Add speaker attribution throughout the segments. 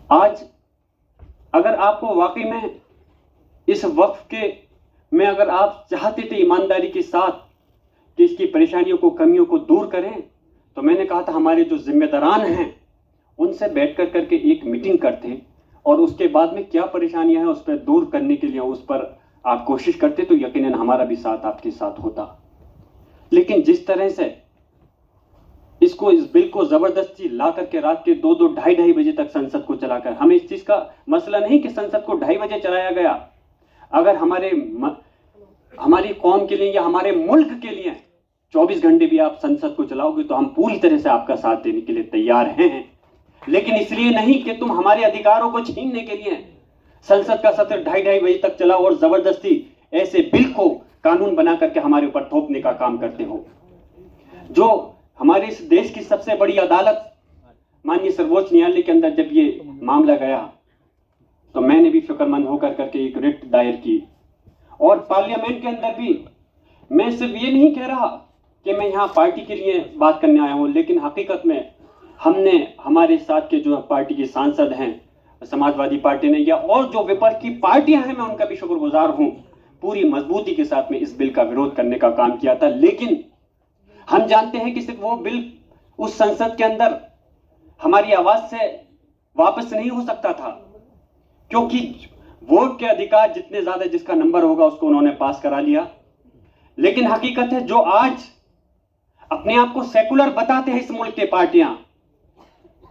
Speaker 1: आज अगर आपको वाकई में इस वक्फ के में अगर आप चाहते थे ईमानदारी के साथ कि इसकी परेशानियों को, कमियों को दूर करें, तो मैंने कहा था हमारे जो जिम्मेदारान हैं उनसे बैठ करके एक मीटिंग करते और उसके बाद में क्या परेशानियां हैं उस पर दूर करने के लिए उस पर आप कोशिश करते, तो यकीनन हमारा भी साथ आपके साथ होता। लेकिन जिस तरह से इस बिल को जबरदस्ती ला करके रात के 2-2, 2:30 बजे तक संसद को चलाकर, हमें इस चीज का मसला नहीं कि संसद को 2:30 बजे चलाया गया। अगर हमारी कौम के लिए या हमारे मुल्क के लिए 24 घंटे भी आप संसद को चलाओगे तो हम पूरी तरह से आपका साथ देने के लिए तैयार हैं। लेकिन इसलिए नहीं कि तुम हमारे अधिकारों को छीनने के लिए संसद का सत्र 2:30 बजे तक चलाओ और जबरदस्ती ऐसे बिल को कानून बना करके हमारे ऊपर थोपने का काम करते हो। जो हमारे इस देश की सबसे बड़ी अदालत माननीय सर्वोच्च न्यायालय के अंदर जब ये मामला गया तो मैंने भी फिक्रमंद होकर करके एक रिट दायर की और पार्लियामेंट के अंदर भी मैं सिर्फ ये नहीं कह रहा कि मैं यहाँ पार्टी के लिए बात करने आया हूँ, लेकिन हकीकत में हमने हमारे साथ के जो पार्टी के सांसद हैं, समाजवादी पार्टी ने या और जो विपक्ष की पार्टियां हैं, मैं उनका भी शुक्रगुजार हूं, पूरी मजबूती के साथ में इस बिल का विरोध करने का काम किया था। लेकिन हम जानते हैं कि सिर्फ वो बिल उस संसद के अंदर हमारी आवाज से वापस नहीं हो सकता था, क्योंकि वोट के अधिकार जितने ज्यादा जिसका नंबर होगा उसको उन्होंने पास करा लिया। लेकिन हकीकत है जो आज अपने आप को सेकुलर बताते हैं इस मुल्क के पार्टियां,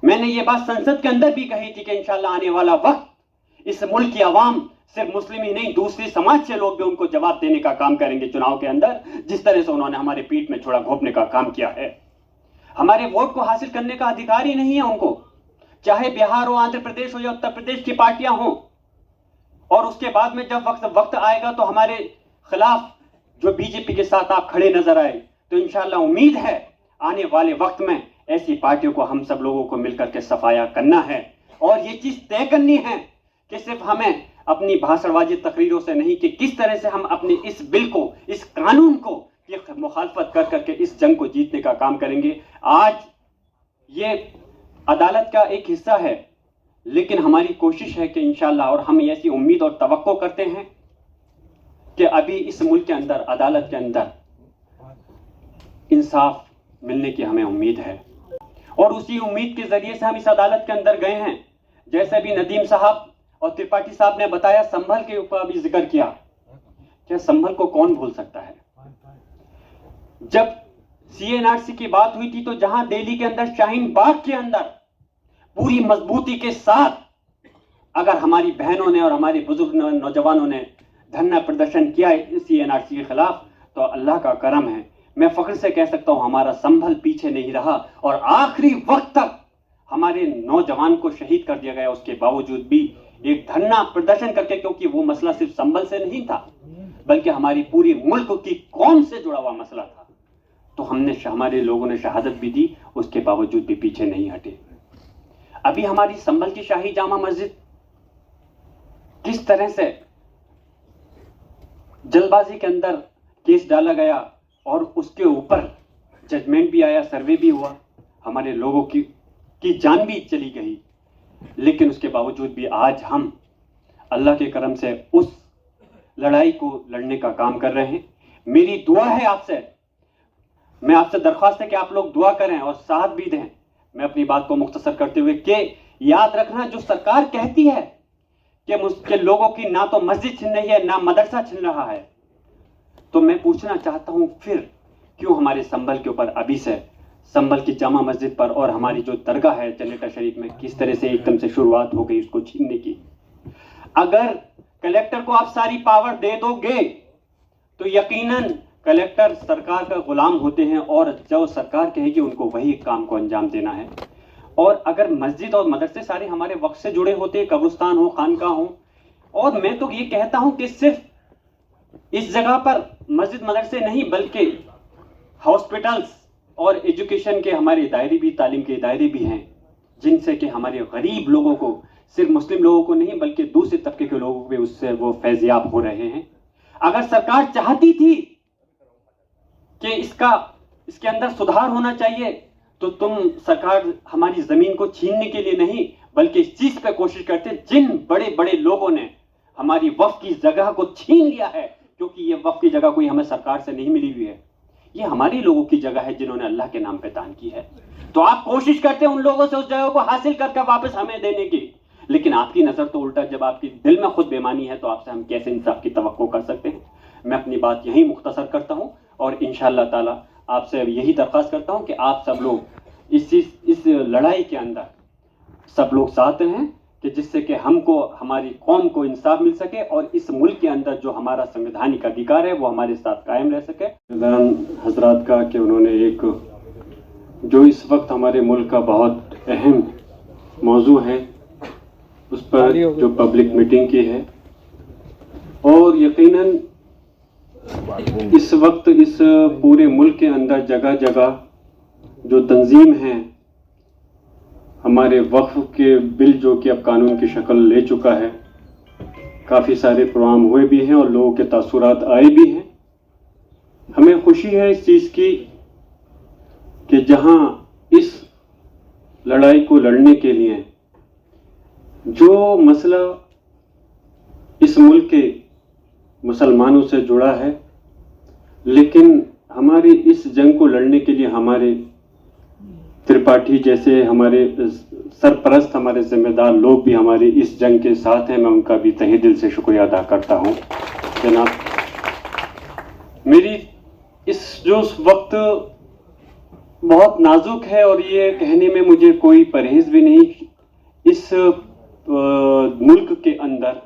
Speaker 1: मैंने ये बात संसद के अंदर भी कही थी कि इंशाल्लाह आने वाला वक्त इस मुल्क की आवाम सिर्फ मुस्लिम ही नहीं दूसरी समाज से लोग भी उनको जवाब देने का काम करेंगे चुनाव के अंदर, जिस तरह से उन्होंने हमारे पीठ में छोड़ा घोंपने का काम किया है। हमारे वोट को हासिल करने का अधिकार ही नहीं है उनको, चाहे बिहार हो, आंध्र प्रदेश हो या उत्तर प्रदेश की पार्टियां हो। और उसके बाद में जब वक्त आएगा तो हमारे खिलाफ जो बीजेपी के साथ आप खड़े नजर आए, तो इंशाल्लाह उम्मीद है आने वाले वक्त में ऐसी पार्टियों को हम सब लोगों को मिलकर के सफाया करना है और ये चीज तय करनी है कि सिर्फ हमें अपनी भाषणबाजी तकरीरों से नहीं कि किस तरह से हम अपने इस बिल को, इस कानून को ये मुखालफत कर करके इस जंग को जीतने का काम करेंगे। आज ये अदालत का एक हिस्सा है, लेकिन हमारी कोशिश है कि इंशाल्लाह, और हम ऐसी उम्मीद और तवक्को करते हैं कि अभी इस मुल्क के अंदर अदालत के अंदर इंसाफ मिलने की हमें उम्मीद है और उसी उम्मीद के जरिए से हम इस अदालत के अंदर गए हैं। जैसे भी नदीम साहब और त्रिपाठी साहब ने बताया, संभल के ऊपर भी जिक्र किया, क्या संभल को कौन भूल सकता है। जब CNRC की बात हुई थी तो जहां दिल्ली के अंदर शाहीन बाग के अंदर पूरी मजबूती के साथ अगर हमारी बहनों ने और हमारे बुजुर्ग नौजवानों ने धरना प्रदर्शन किया CNRC के खिलाफ, तो अल्लाह का करम है, मैं फख्र से कह सकता हूं हमारा संभल पीछे नहीं रहा और आखिरी वक्त तक हमारे नौजवान को शहीद कर दिया गया। उसके बावजूद भी एक धरना प्रदर्शन करके, क्योंकि वो मसला सिर्फ संभल से नहीं था बल्कि हमारी पूरी मुल्क की कौम से जुड़ा हुआ मसला था, तो हमारे लोगों ने शहादत भी दी, उसके बावजूद भी पीछे नहीं हटे। अभी हमारी संभल की शाही जामा मस्जिद किस तरह से जल्दबाजी के अंदर केस डाला गया और उसके ऊपर जजमेंट भी आया, सर्वे भी हुआ, हमारे लोगों की जान भी चली गई, लेकिन उसके बावजूद भी आज हम अल्लाह के करम से उस लड़ाई को लड़ने का काम कर रहे हैं। मेरी दुआ है आपसे, मैं आपसे दरख्वास्त है कि आप लोग दुआ करें और साथ भी दें। मैं अपनी बात को मुख्तसर करते हुए कि याद रखना, जो सरकार कहती है कि मुझके लोगों की ना तो मस्जिद छिन रही है ना मदरसा छिन रहा है, तो मैं पूछना चाहता हूं फिर क्यों हमारे संभल के ऊपर अभी से संभल की जामा मस्जिद पर और हमारी जो दरगाह है जनरेटर शरीफ में किस तरह से एकदम से शुरुआत हो गई उसको छीनने की। अगर कलेक्टर को आप सारी पावर दे दोगे तो यकीनन कलेक्टर सरकार का गुलाम होते हैं और जो सरकार कहेगी उनको वही काम को अंजाम देना है। और अगर मस्जिद और मदरसे सारे हमारे वक्त से जुड़े होते, कब्रिस्तान हो, खानका हो, और मैं तो ये कहता हूं कि सिर्फ इस जगह पर मस्जिद मदरसे नहीं बल्कि हॉस्पिटल्स और एजुकेशन के हमारे दायरे भी, तालीम के दायरे भी हैं, जिनसे कि हमारे गरीब लोगों को, सिर्फ मुस्लिम लोगों को नहीं बल्कि दूसरे तबके के लोगों को भी उससे वो फैज़याब हो रहे हैं। अगर सरकार चाहती थी कि इसके अंदर सुधार होना चाहिए तो तुम सरकार हमारी जमीन को छीनने के लिए नहीं बल्कि इस चीज पे कोशिश करते हैं, जिन बड़े बड़े लोगों ने हमारी वक्फ की जगह को छीन लिया है, क्योंकि ये वक्फ की जगह कोई हमें सरकार से नहीं मिली हुई है, ये हमारी लोगों की जगह है जिन्होंने अल्लाह के नाम पे दान की है। तो आप कोशिश करते हैं उन लोगों से उस जगह को हासिल करके वापस हमें देने की, लेकिन आपकी नजर तो उल्टा, जब आपके दिल में खुद बेईमानी है तो आपसे हम कैसे इंसाफ की तवक्को कर सकते हैं। मैं अपनी बात यहीं मुख्तसर करता हूं और इंशाअल्लाह ताला आपसे यही दरख्वास्त करता हूं कि आप सब लोग इस लड़ाई के अंदर सब लोग साथ हैं, कि जिससे कि हमको, हमारी कौम को इंसाफ मिल सके और इस मुल्क के अंदर जो हमारा संवैधानिक अधिकार है वो हमारे साथ कायम रह सके। हजरात का कि उन्होंने एक जो इस वक्त हमारे मुल्क का बहुत अहम मौजू है उस पर जो पब्लिक मीटिंग की है, और यकीनन इस वक्त इस पूरे मुल्क के अंदर जगह जगह जो तंजीम है, हमारे वक्फ के बिल जो कि अब कानून की शक्ल ले चुका है, काफ़ी सारे प्रोग्राम हुए भी हैं और लोगों के तासुरात आए भी हैं। हमें खुशी है इस चीज़ की कि जहां इस लड़ाई को लड़ने के लिए जो मसला इस मुल्क के मुसलमानों से जुड़ा है, लेकिन हमारी इस जंग को लड़ने के लिए हमारे त्रिपाठी जैसे हमारे सरपरस्त, हमारे जिम्मेदार लोग भी हमारे इस जंग के साथ हैं। मैं उनका भी तहे दिल से शुक्रिया अदा करता हूं। जनाब, मेरी इस जो वक्त बहुत नाजुक है और ये कहने में मुझे कोई परहेज भी नहीं, इस मुल्क के अंदर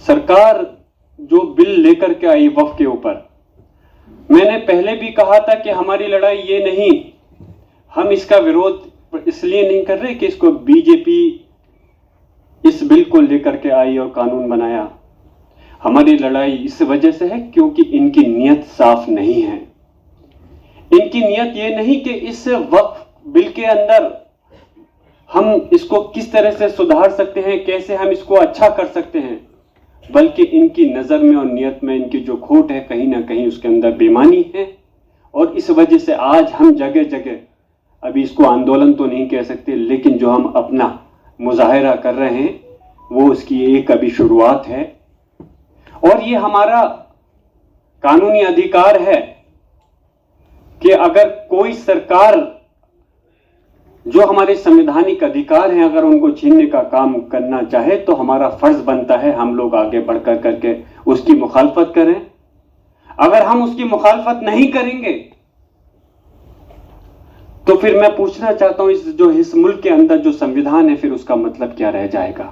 Speaker 1: सरकार जो बिल लेकर के आई वक्फ के ऊपर, मैंने पहले भी कहा था कि हमारी लड़ाई ये नहीं, हम इसका विरोध इसलिए नहीं कर रहे कि इसको बीजेपी इस बिल को लेकर के आई और कानून बनाया। हमारी लड़ाई इस वजह से है क्योंकि इनकी नीयत साफ नहीं है। इनकी नीयत ये नहीं कि इस वक्फ बिल के अंदर हम इसको किस तरह से सुधार सकते हैं, कैसे हम इसको अच्छा कर सकते हैं, बल्कि इनकी नज़र में और नीयत में इनकी जो खोट है, कहीं ना कहीं उसके अंदर बेईमानी है। और इस वजह से आज हम जगह जगह, अभी इसको आंदोलन तो नहीं कह सकते, लेकिन जो हम अपना मुजाहिरा कर रहे हैं वो उसकी एक अभी शुरुआत है। और ये हमारा कानूनी अधिकार है कि अगर कोई सरकार जो हमारे संवैधानिक अधिकार हैं, अगर उनको छीनने का काम करना चाहे तो हमारा फर्ज बनता है हम लोग आगे बढ़कर करके उसकी मुखालफत करें। अगर हम उसकी मुखालफत नहीं करेंगे तो फिर मैं पूछना चाहता हूं, इस मुल्क के अंदर जो संविधान है, फिर उसका मतलब क्या रह जाएगा।